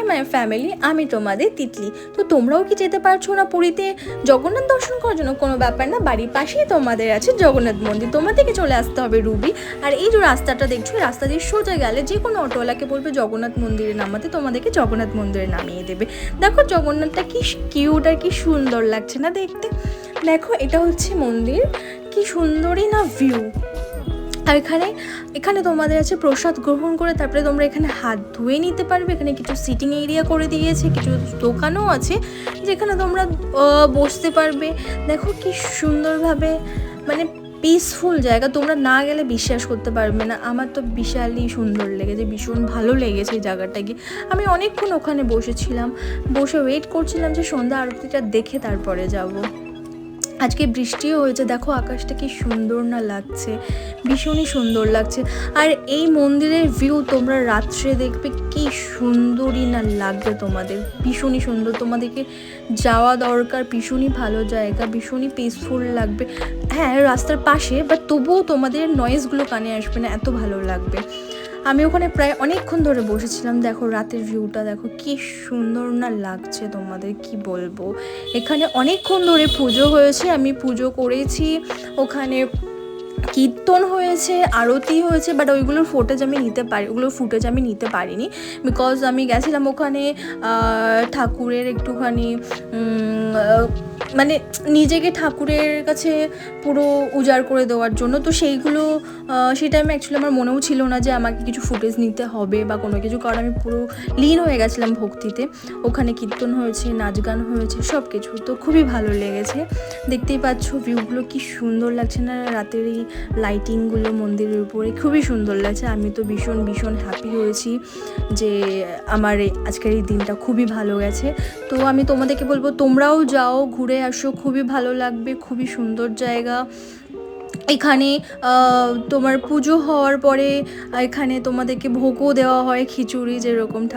My family, আমি তোমাদের তিতলি। তো তোমরাও কি যেতে পারছো না পুরীতে জগন্নাথ দর্শন করার জন্য? কোনো ব্যাপার না, বাড়ির পাশেই তোমাদের আছে জগন্নাথ মন্দির। তোমাদেরকে চলে আসতে হবে রুবি। আর এই যে রাস্তাটা দেখছো, এই রাস্তা দিয়ে সোজা গেলে যে কোনো অটোওয়ালাকে বলবে জগন্নাথ মন্দিরে নামাতে, তোমাদেরকে জগন্নাথ মন্দিরে নামিয়ে দেবে। দেখো জগন্নাথটা কি কিউট আর কি সুন্দর লাগছে না দেখতে। দেখো এটা হচ্ছে মন্দির, কি সুন্দরই না ভিউ। আর এখানে তোমাদের আছে প্রসাদ গ্রহণ করে তারপরে তোমরা এখানে হাত ধুয়ে নিতে পারবে। এখানে কিছু সিটিং এরিয়া করে দিয়েছে, কিছু দোকানও আছে যেখানে তোমরা বসতে পারবে। দেখো কি সুন্দরভাবে, মানে পিসফুল জায়গা। তোমরা না গেলে বিশ্বাস করতে পারবে না। আমার তো বিশালই সুন্দর লেগেছে, ভীষণ ভালো লেগেছে এই জায়গাটা গিয়ে। আমি অনেকক্ষণ ওখানে বসেছিলাম, বসে ওয়েট করছিলাম যে সন্ধ্যা আরতিটা দেখে তারপরে যাব। আজকে বৃষ্টিও হয়েছে, দেখো আকাশটা কি সুন্দর না লাগছে, ভীষণই সুন্দর লাগছে। আর এই মন্দিরের ভিউ তোমরা রাত্রে দেখবে কি সুন্দরই না লাগবে তোমাদের, ভীষণই সুন্দর। তোমাদেরকে যাওয়া দরকার, ভীষণই ভালো জায়গা, ভীষণই পিসফুল লাগবে। হ্যাঁ রাস্তার পাশে, বাট তবুও তোমাদের নয়েজগুলো কানে আসবে না, এত ভালো লাগবে। আমি ওখানে প্রায় অনেকক্ষণ ধরে বসেছিলাম। দেখো রাতের ভিউটা দেখো কি সুন্দর না লাগছে, তোমাদের কি বলবো। এখানে অনেকক্ষণ ধরে পুজো হয়েছে, আমি পুজো করেছি। ওখানে কীর্তন হয়েছে, আরতি হয়েছে, বাট ওইগুলোর ফুটেজ আমি নিতে পারিনি, বিকজ আমি গেছিলাম ওখানে ঠাকুরের একটুখানি মানে নিজেকে ঠাকুরের কাছে পুরো উজাড় করে দেওয়ার জন্য। তো সেই টাইমে অ্যাকচুয়ালি আমার মনেও ছিল না যে আমাকে কিছু ফুটেজ নিতে হবে বা কোনো কিছু, কারণ আমি পুরো লীন হয়ে গেছিলাম ভক্তিতে। ওখানে কীর্তন হয়েছে, নাচ গান হয়েছে, সব কিছু তো খুবই ভালো লেগেছে। দেখতেই পাচ্ছ ভিউগুলো কি সুন্দর লাগছে না, রাতের এই লাইটিংগুলো মন্দিরের উপরে খুবই সুন্দর লাগছে। আমি তো ভীষণ ভীষণ হ্যাপি হয়েছি যে আমার আজকের এই দিনটা খুবই ভালো গেছে। তো আমি তোমাদেরকে বলবো তোমরাও যাও, ঘুরে আসো, খুবই ভালো লাগবে, খুবই সুন্দর জায়গা। এখানে তোমার পুজো হওয়ার পরে এখানে তোমাদেরকে ভোগও দেওয়া হয়, খিচুড়ি যেরকম ঠাকুর